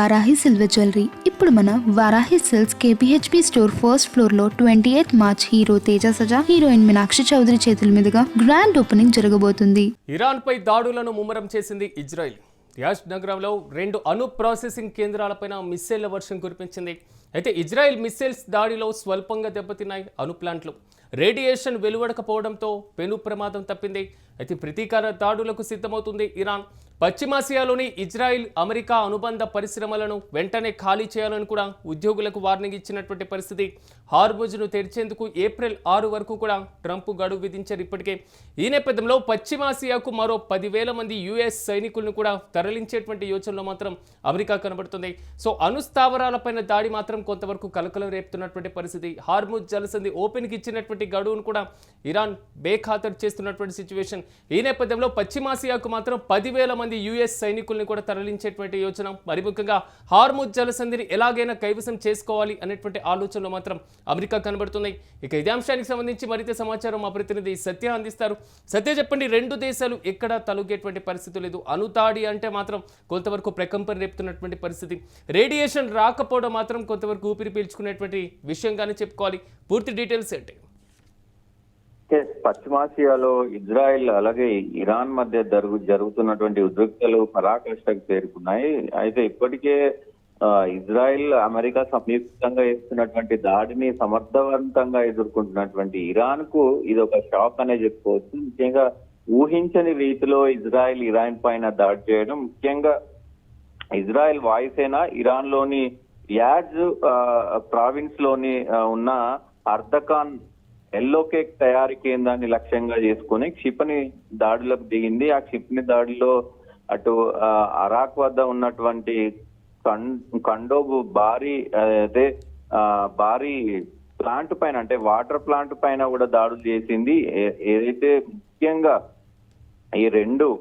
Varahi silver jewellery. ఇప్పుడు మన Varahi Silks KPHB store first floor లో 28 March hero Teja Sajja, heroine Meenakshi Chaudhary చేతుల మీదుగా గ్రాండ్ ఓపెనింగ్ జరగబోతుంది. ఇరాన్ పై దాడులను ముమ్మరం చేసింది ఇజ్రాయెల్. యాష్ నగరంలో 2 అణు ప్రాసెసింగ్ కేంద్రాలపైన మిస్సైళ్ల వర్షం కురిపించింది. అయితే ఇజ్రాయెల్ మిస్సైల్స్ దాడిలో స్వల్పంగా దెబ్బతిన్నాయి అణు ప్లాంట్లు. రేడియేషన్ వెలువడకపోవడంతో పెను ప్రమాదం తప్పింది. అయితే ప్రతీకార దాడులకు సిద్ధమవుతుంది ఇరాన్. పశ్చిమాసియాలోని ఇజ్రాయిల్ అమెరికా అనుబంధ పరిశ్రమలను వెంటనే ఖాళీ చేయాలని కూడా ఉద్యోగులకు వార్నింగ్ ఇచ్చినటువంటి పరిస్థితి. హార్ముజ్ను తెరిచేందుకు ఏప్రిల్ 6 వరకు కూడా ట్రంప్ గడువు విధించారు ఇప్పటికే. ఈ నేపథ్యంలో పశ్చిమాసియాకు మరో 10,000 మంది యుఎస్ సైనికులను కూడా తరలించేటువంటి యోచనలో మాత్రం అమెరికా కనబడుతుంది. సో అణుస్థావరాలపైన దాడి మాత్రం కొంతవరకు కలకలం రేపుతున్నటువంటి పరిస్థితి. హార్ముజ్ జలసంధి ఓపెన్కి ఇచ్చినటువంటి గడువును కూడా ఇరాన్ బేఖాతరు చేస్తున్నటువంటి సిచ్యువేషన్. ఈ నేపథ్యంలో పశ్చిమాసియాకు మాత్రం 10,000 మంది యుఎస్ సైనికుల్ని కూడా తరలించేటువంటి యోచన. మరి ముఖ్యంగా హార్ముజ్ జలసంధిని ఎలాగైనా కైవసం చేసుకోవాలి అనేటువంటి ఆలోచనలో మాత్రం అమెరికా కనబడుతుంది. ఇక ఇదే అంశానికి సంబంధించి మరింత సమాచారం మా ప్రతినిధి సత్య అందిస్తారు. సత్య, చెప్పండి, 2 దేశాలు ఎక్కడా తలుగేటువంటి పరిస్థితి లేదు. అణుదాడి అంటే మాత్రం కొంతవరకు ప్రకంపన రేపుతున్నటువంటి పరిస్థితి. రేడియేషన్ రాకపోవడం మాత్రం కొంతవరకు ఊపిరి పీల్చుకునేటువంటి విషయంగానే చెప్పుకోవాలి. పూర్తి డీటెయిల్స్ ఏంటి? పశ్చిమాసియాలో ఇజ్రాయెల్ అలాగే ఇరాన్ మధ్య జరుగుతున్నటువంటి ఉద్రిక్తలు పరాకాష్ఠకు చేరుకున్నాయి. అయితే ఇప్పటికే ఇజ్రాయెల్ అమెరికా సంయుక్తంగా చేస్తున్నటువంటి దాడిని సమర్థవంతంగా ఎదుర్కొంటున్నటువంటి ఇరాన్ కు ఇది ఒక షాక్ అనే చెప్పుకోవచ్చు. ముఖ్యంగా ఊహించని రీతిలో ఇరాన్ పైన దాడి చేయడం, ముఖ్యంగా ఇజ్రాయెల్ వాయుసేన ఇరాన్ లోని యాజ్ ప్రావిన్స్ లోని ఉన్న అర్దఖాన్ ఎల్లో కేక్ తయారీ కేంద్రాన్ని లక్ష్యంగా చేసుకుని క్షిపణి దాడులకు దిగింది. ఆ క్షిపణి దాడిలో అటు అరాక్ వద్ద ఉన్నటువంటి కండోబు భారీ ప్లాంట్ పైన, అంటే వాటర్ ప్లాంట్ పైన కూడా దాడులు చేసింది. ఏదైతే ముఖ్యంగా ఈ 2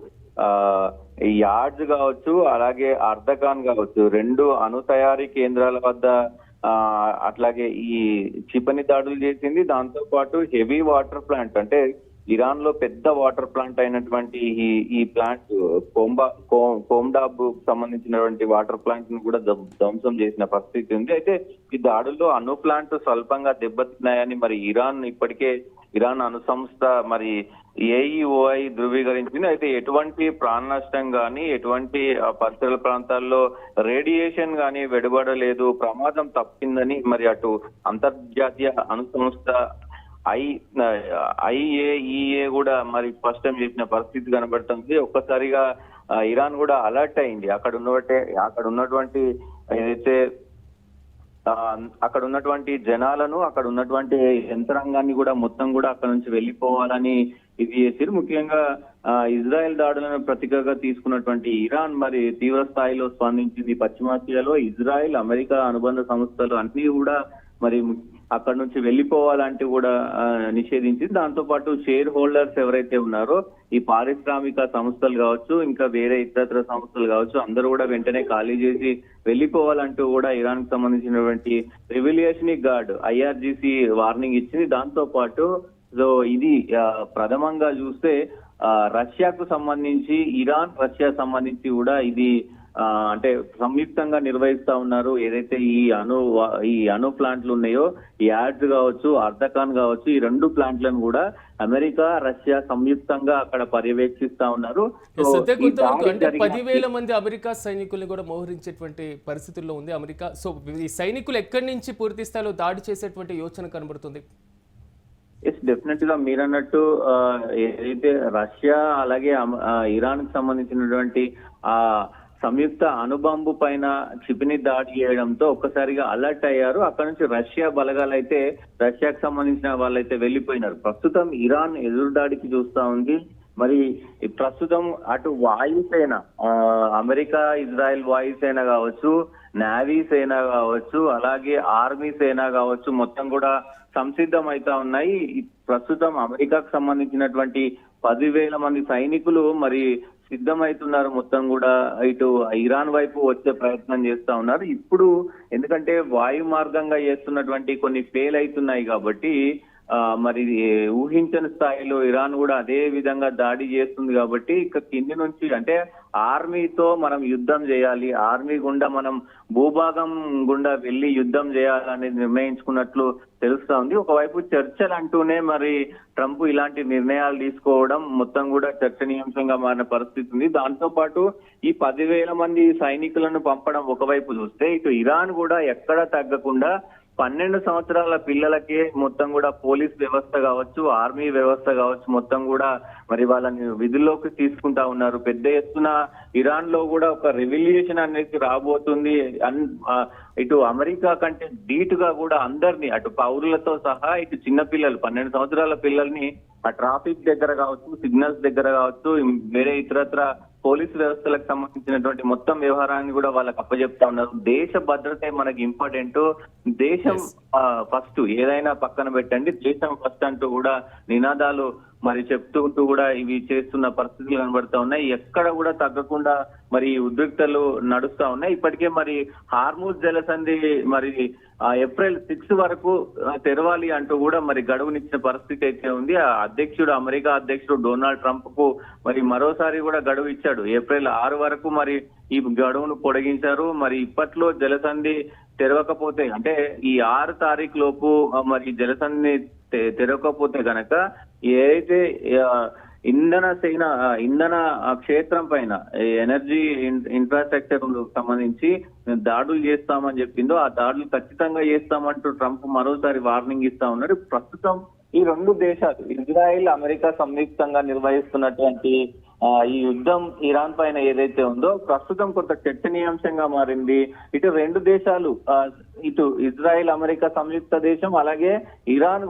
యార్డ్స్ కావచ్చు అలాగే అర్దఖాన్ కావచ్చు 2 అణు తయారీ కేంద్రాల వద్ద అట్లాగే ఈ క్షిపణి దాడులు చేసింది. దాంతో పాటు హెవీ వాటర్ ప్లాంట్, అంటే ఇరాన్ లో పెద్ద వాటర్ ప్లాంట్ అయినటువంటి ఈ ప్లాంట్ కోమ్డాబ్ సంబంధించినటువంటి వాటర్ ప్లాంట్ ను కూడా ధ్వంసం చేసిన పరిస్థితి ఉంది. అయితే ఈ దాడుల్లో అణు ప్లాంట్ స్వల్పంగా దెబ్బతిన్నాయని మరి ఇరాన్ అణు సంస్థ మరి ఏఈఓఐ ధృవీకరించింది. అయితే ఎటువంటి ప్రాణ నష్టం కానీ ఎటువంటి పరిసర ప్రాంతాల్లో రేడియేషన్ కానీ వెలువడలేదు, ప్రమాదం తప్పిందని మరి అటు అంతర్జాతీయ అణు సంస్థ ఐఏఈఏ కూడా మరి స్పష్టం చేసిన పరిస్థితి కనబడుతుంది. ఒక్కసారిగా ఇరాన్ కూడా అలర్ట్ అయింది. అక్కడ ఉన్నటువంటి ఏదైతే అక్కడ ఉన్నటువంటి జనాలను, అక్కడ ఉన్నటువంటి యంత్రాంగాన్ని కూడా మొత్తం కూడా అక్కడ నుంచి వెళ్ళిపోవాలని ఇది చేశారు. ముఖ్యంగా ఇజ్రాయెల్ దాడులను ప్రతీకగా తీసుకున్నటువంటి ఇరాన్ మరి తీవ్ర స్థాయిలో స్పందించింది. పశ్చిమాసియాలో ఇజ్రాయెల్ అమెరికా అనుబంధ సంస్థలు అన్ని కూడా మరి అక్కడ నుంచి వెళ్ళిపోవాలంటూ కూడా నిషేధించింది. దాంతో పాటు షేర్ హోల్డర్స్ ఎవరైతే ఉన్నారో ఈ పారిశ్రామిక సంస్థలు కావచ్చు, ఇంకా వేరే ఇతర సంస్థలు కావచ్చు, అందరూ కూడా వెంటనే ఖాళీ చేసి వెళ్ళిపోవాలంటూ కూడా ఇరాన్ కి సంబంధించినటువంటి రెవల్యూషనరీ గార్డ్ IRGC వార్నింగ్ ఇచ్చింది. దాంతో పాటు ఇది ప్రథమంగా చూస్తే రష్యాకు సంబంధించి రష్యా సంబంధించి కూడా ఇది అంటే సంయుక్తంగా నిర్వహిస్తా ఉన్నారు. ఏదైతే ఈ అణు ప్లాంట్లు ఉన్నాయో, యాడ్స్ కావచ్చు, అర్దఖాన్ కావచ్చు, ఈ 2 ప్లాంట్లను కూడా అమెరికా రష్యా సంయుక్తంగా అక్కడ పర్యవేక్షిస్తా ఉన్నారు. అంటే 10,000 మంది అమెరికా సైనికుల్ని కూడా మోహరించేటువంటి పరిస్థితుల్లో ఉంది అమెరికా. సో ఈ సైనికులు ఎక్కడి నుంచి పూర్తి స్థాయిలో దాడి చేసేటువంటి యోచన కనబడుతుంది? డెఫినెట్ గా మీరన్నట్టు ఏదైతే రష్యా అలాగే ఇరాన్ కి సంబంధించినటువంటి ఆ సంయుక్త అణుబాంబు పైన క్షిపణి దాడి చేయడంతో ఒక్కసారిగా అలర్ట్ అయ్యారు. అక్కడ నుంచి రష్యా బలగాలైతే, రష్యాకు సంబంధించిన వాళ్ళైతే వెళ్ళిపోయినారు. ప్రస్తుతం ఇరాన్ ఎదురుదాడికి చూస్తా ఉంది. మరి ప్రస్తుతం అటు వాయుసేన, అమెరికా ఇజ్రాయెల్ వాయుసేన కావచ్చు, నేవీ సేన కావచ్చు, అలాగే ఆర్మీ సేన కావచ్చు, మొత్తం కూడా సంసిద్ధం అవుతా ఉన్నాయి. ప్రస్తుతం అమెరికాకు సంబంధించినటువంటి 10,000 మంది సైనికులు మరి సిద్ధమవుతున్నారు. మొత్తం కూడా ఇటు ఇరాన్ వైపు వచ్చే ప్రయత్నం చేస్తా ఉన్నారు. ఇప్పుడు ఎందుకంటే వాయు మార్గంగా చేస్తున్నటువంటి కొన్ని ఫెయిల్ అవుతున్నాయి కాబట్టి మరి ఊహించని స్థాయిలో ఇరాన్ కూడా అదే విధంగా దాడి చేస్తుంది కాబట్టి ఇక కింది నుంచి అంటే ఆర్మీతో మనం యుద్ధం చేయాలి, ఆర్మీ గుండా మనం భూభాగం గుండా వెళ్లి యుద్ధం చేయాలనేది నిర్ణయించుకున్నట్లు తెలుస్తా ఉంది. ఒకవైపు చర్చలు అంటూనే మరి ట్రంప్ ఇలాంటి నిర్ణయాలు తీసుకోవడం మొత్తం కూడా చర్చనీయాంశంగా మారిన పరిస్థితి ఉంది. దాంతో పాటు ఈ 10,000 మంది సైనికులను పంపడం ఒకవైపు చూస్తే, ఇటు ఇరాన్ కూడా ఎక్కడా తగ్గకుండా 12 సంవత్సరాల పిల్లలకే మొత్తం కూడా పోలీస్ వ్యవస్థ కావచ్చు, ఆర్మీ వ్యవస్థ కావచ్చు, మొత్తం కూడా మరి వాళ్ళని విధుల్లోకి తీసుకుంటా ఉన్నారు. పెద్ద ఎత్తున ఇరాన్ లో కూడా ఒక రెవల్యూషన్ అనేది రాబోతుంది. ఇటు అమెరికా కంటే ధీటుగా కూడా అందరినీ, అటు పౌరులతో సహా ఇటు చిన్న పిల్లలు 12 సంవత్సరాల పిల్లల్ని ఆ ట్రాఫిక్ దగ్గర కావచ్చు, సిగ్నల్స్ దగ్గర కావచ్చు, వేరే ఇతరత్ర పోలీసు వ్యవస్థలకు సంబంధించినటువంటి మొత్తం వ్యవహారాన్ని కూడా వాళ్ళకి అప్పచెప్తా ఉన్నారు. దేశ భద్రతే మనకి ఇంపార్టెంట్, దేశం ఫస్ట్, ఏదైనా పక్కన పెట్టండి, దేశం ఫస్ట్ అంటూ కూడా నినాదాలు మరి చెప్తూ కూడా ఇవి చేస్తున్న పరిస్థితులు కనబడతా ఉన్నాయి. ఎక్కడ కూడా తగ్గకుండా మరి ఉద్రిక్తలు నడుస్తా ఉన్నాయి. ఇప్పటికే మరి హార్మూజ్ జలసంధి మరి ఏప్రిల్ 6 వరకు తెరవాలి అంటూ కూడా మరి గడువునిచ్చిన పరిస్థితి అయితే ఉంది. ఆ అమెరికా అధ్యక్షుడు డొనాల్డ్ ట్రంప్ కు మరి మరోసారి కూడా గడువు ఇచ్చాడు. ఏప్రిల్ 6 వరకు మరి ఈ గడువును పొడిగించారు. మరి ఇప్పట్లో జలసంధి తెరవకపోతే, అంటే ఈ 6 తారీఖు లోపు మరి జలసంధిని తెరవకపోతే గనక ఏదైతే ఇంధన క్షేత్రం పైన ఎనర్జీ ఇన్ఫ్రాస్ట్రక్చర్ సంబంధించి దాడులు చేస్తామని చెప్పిందో ఆ దాడులు ఖచ్చితంగా చేస్తామంటూ ట్రంప్ మరోసారి వార్నింగ్ ఇస్తా ఉన్నారు. ప్రస్తుతం ఈ 2 దేశాలు, ఇజ్రాయెల్, అమెరికా సంయుక్తంగా నిర్వహిస్తున్నటువంటి ఈ యుద్ధం ఇరాన్ పైన ఏదైతే ఉందో ప్రస్తుతం కొంత చర్చనీయాంశంగా మారింది. ఇటు 2 దేశాలు, ఇటు ఇజ్రాయెల్, అమెరికా సంయుక్త దేశం, అలాగే ఇరాన్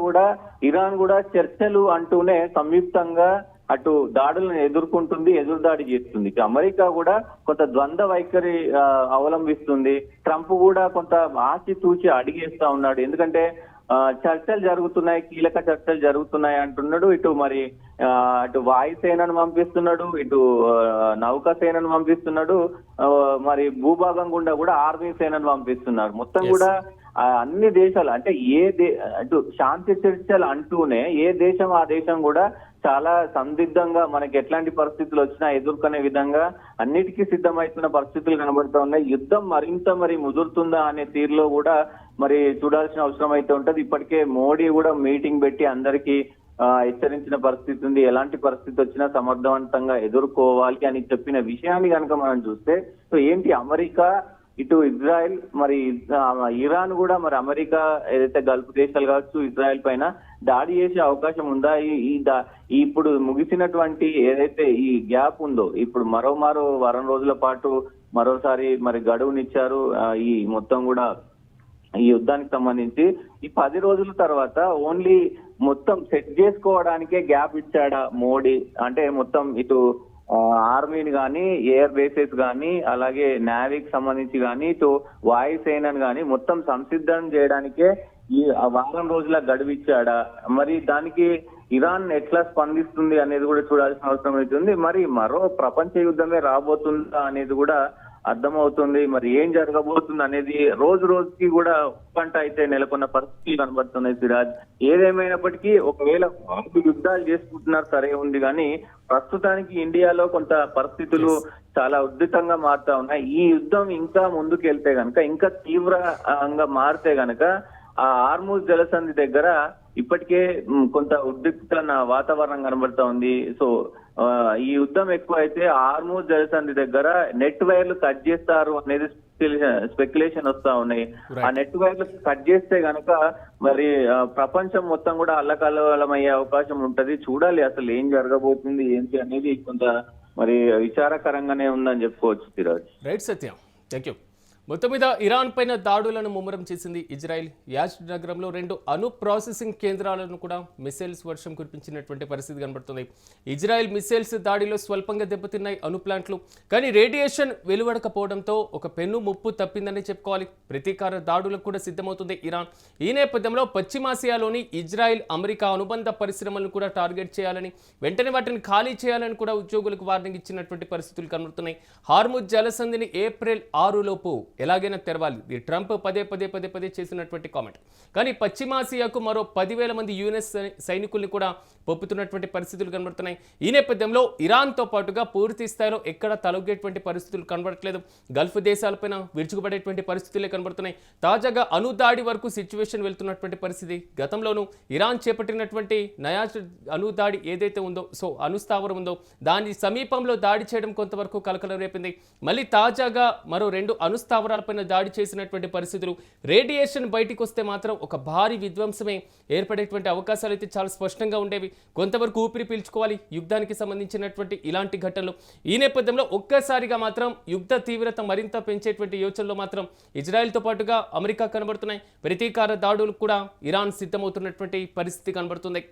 కూడా చర్చలు అంటూనే సంయుక్తంగా అటు దాడులను ఎదుర్కొంటుంది, ఎదురుదాడి చేస్తుంది. అమెరికా కూడా కొంత ద్వంద్వ వైఖరి అవలంబిస్తుంది. ట్రంప్ కూడా కొంత ఆచితూచి అడిగేస్తా ఉన్నాడు. ఎందుకంటే చర్చలు జరుగుతున్నాయి, కీలక చర్చలు జరుగుతున్నాయి అంటున్నాడు. ఇటు మరి అటు వాయుసేనను పంపిస్తున్నాడు, ఇటు నౌకాసేనను పంపిస్తున్నాడు, మరి భూభాగం గుండా కూడా ఆర్మీ సేనను పంపిస్తున్నారు. మొత్తం కూడా అన్ని దేశాలు, అంటే అటు శాంతి చర్చలు అంటూనే ఏ దేశం ఆ దేశం కూడా చాలా సందిగ్ధంగా మనకి ఎట్లాంటి పరిస్థితులు వచ్చినా ఎదుర్కొనే విధంగా అన్నిటికీ సిద్ధమవుతున్న పరిస్థితులు కనబడుతూ ఉన్నాయి. యుద్ధం మరింత ముదురుతుందా అనే తీరులో కూడా మరి చూడాల్సిన అవసరం అయితే ఉంటది. ఇప్పటికే మోడీ కూడా మీటింగ్ పెట్టి అందరికీ హెచ్చరించిన పరిస్థితి ఉంది. ఎలాంటి పరిస్థితి వచ్చినా సమర్థవంతంగా ఎదుర్కోవాలి అని చెప్పిన విషయాన్ని కనుక మనం చూస్తే, సో ఏంటి అమెరికా, ఇటు ఇజ్రాయెల్, మరి ఇరాన్ కూడా మరి అమెరికా ఏదైతే గల్ఫ్ దేశాలు కావచ్చు ఇజ్రాయెల్ పైన దాడి చేసే అవకాశం ఉందా? ఇప్పుడు ముగిసినటువంటి ఏదైతే ఈ గ్యాప్ ఉందో, ఇప్పుడు మరో వారం రోజుల పాటు మరోసారి మరి గడువునిచ్చారు ఈ మొత్తం కూడా ఈ యుద్ధానికి సంబంధించి. ఈ 10 రోజుల తర్వాత ఓన్లీ మొత్తం సెట్ చేసుకోవడానికే గ్యాప్ ఇచ్చాడా మోడీ? అంటే మొత్తం ఇటు ఆర్మీని కానీ, ఎయిర్ బేసెస్ కానీ, అలాగే నేవీకి సంబంధించి కానీ, ఇటు వాయుసేనని కానీ మొత్తం సంసిద్ధం చేయడానికే ఈ వారం రోజుల గడువిచ్చాడా? మరి దానికి ఇరాన్ ఎట్లా స్పందిస్తుంది అనేది కూడా చూడాల్సిన అవసరం అవుతుంది. మరి మరో ప్రపంచ యుద్ధమే రాబోతుందా అనేది కూడా అర్థమవుతుంది. మరి ఏం జరగబోతుంది అనేది రోజుకి కూడా ఉత్కంఠ అయితే నెలకొన్న పరిస్థితులు కనబడుతున్నాయి సిరాజ్. ఏదేమైనప్పటికీ ఒకవేళ యుద్ధాలు చేసుకుంటున్నారు సరే ఉంది, కానీ ప్రస్తుతానికి ఇండియాలో కొంత పరిస్థితులు చాలా ఉధృతంగా మారుతా ఉన్నాయి. ఈ యుద్ధం ఇంకా ముందుకు వెళ్తే గనక, ఇంకా తీవ్రంగా మారితే గనక ఆ హార్మూజ్ జలసంధి దగ్గర ఇప్పటికే కొంత ఉద్రిక్త వాతావరణం కనబడతా ఉంది. సో ఈ యుద్ధం ఎక్కువ అయితే హార్మూజ్ జలసంధి దగ్గర నెట్ వైర్లు కట్ చేస్తారు అనేది స్పెక్యులేషన్ వస్తా ఉన్నాయి. ఆ నెట్ వైర్లు కట్ చేస్తే గనక మరి ప్రపంచం మొత్తం కూడా అల్లకల్లోలమయ్యే అవకాశం ఉంటది. చూడాలి అసలు ఏం జరగబోతుంది ఏంటి అనేది కొంత మరి విచారకరంగానే ఉందని చెప్పుకోవచ్చు Siraj. Right Satyam, thank you. మొత్తం మీద ఇరాన్ పైన దాడులను ముమ్మరం చేసింది ఇజ్రాయెల్. యాజ్ నగరంలో 2 అణు ప్రాసెసింగ్ కేంద్రాలను కూడా మిసైల్స్ వర్షం కురిపించినటువంటి పరిస్థితి కనబడుతుంది. ఇజ్రాయెల్ మిసైల్స్ దాడిలో స్వల్పంగా దెబ్బతిన్నాయి అణు ప్లాంట్లు, కానీ రేడియేషన్ వెలువడకపోవడంతో ఒక పెను ముప్పు తప్పిందని చెప్పుకోవాలి. ప్రతీకార దాడులకు కూడా సిద్ధమవుతుంది ఇరాన్. ఈ నేపథ్యంలో పశ్చిమాసియాలోని ఇజ్రాయెల్, అమెరికా అనుబంధ పరిశ్రమలను కూడా టార్గెట్ చేయాలని, వెంటనే వాటిని ఖాళీ చేయాలని కూడా ఉద్యోగులకు వార్నింగ్ ఇచ్చినటువంటి పరిస్థితులు కనబడుతున్నాయి. హార్ముజ్ జలసంధిని ఏప్రిల్ 6 లోపు ఎలాగైనా తెరవాలి. ఇది ట్రంప్ పదే చేసినటువంటి కామెంట్. కానీ పశ్చిమాసియాకు మరో 10,000 మంది యుఎస్ సైనికుల్ని కూడా పంపుతున్నటువంటి పరిస్థితులు కనబడుతున్నాయి. ఈ నేపథ్యంలో ఇరాన్తో పాటుగా పూర్తి స్థాయిలో ఎక్కడ తలొగ్గేటువంటి పరిస్థితులు కనబడట్లేదు. గల్ఫ్ దేశాలపైన విరుచుకుపడేటువంటి పరిస్థితులే కనబడుతున్నాయి. తాజాగా అణుదాడి వరకు సిచ్యువేషన్ వెళ్తున్నటువంటి పరిస్థితి. గతంలోనూ ఇరాన్ చేపట్టినటువంటి నయాజ్ అణుదాడి ఏదైతే ఉందో, అణుస్థావరం ఉందో దాని సమీపంలో దాడి చేయడం కొంతవరకు కలకలం రేపింది. మళ్ళీ తాజాగా మరో 2 అణుస్థావరాలపైన దాడి చేసినటువంటి పరిస్థితులు. రేడియేషన్ బయటికి వస్తే మాత్రం ఒక భారీ విధ్వంసమే ఏర్పడేటువంటి అవకాశాలు అయితే చాలా స్పష్టంగా ఉండేవి. కొంతవరకు ఊపిరి పీల్చుకోవాలి యుద్ధానికి సంబంధించినటువంటి ఇలాంటి ఘటనలు. ఈ నేపథ్యంలో ఒక్కసారిగా మాత్రం యుద్ధ తీవ్రత మరింత పెంచేటువంటి యోచనలో మాత్రం ఇజ్రాయెల్తో పాటుగా అమెరికా కనబడుతున్నాయి. ప్రతీకార దాడులకు కూడా ఇరాన్ సిద్ధమవుతున్నటువంటి పరిస్థితి కనబడుతుంది.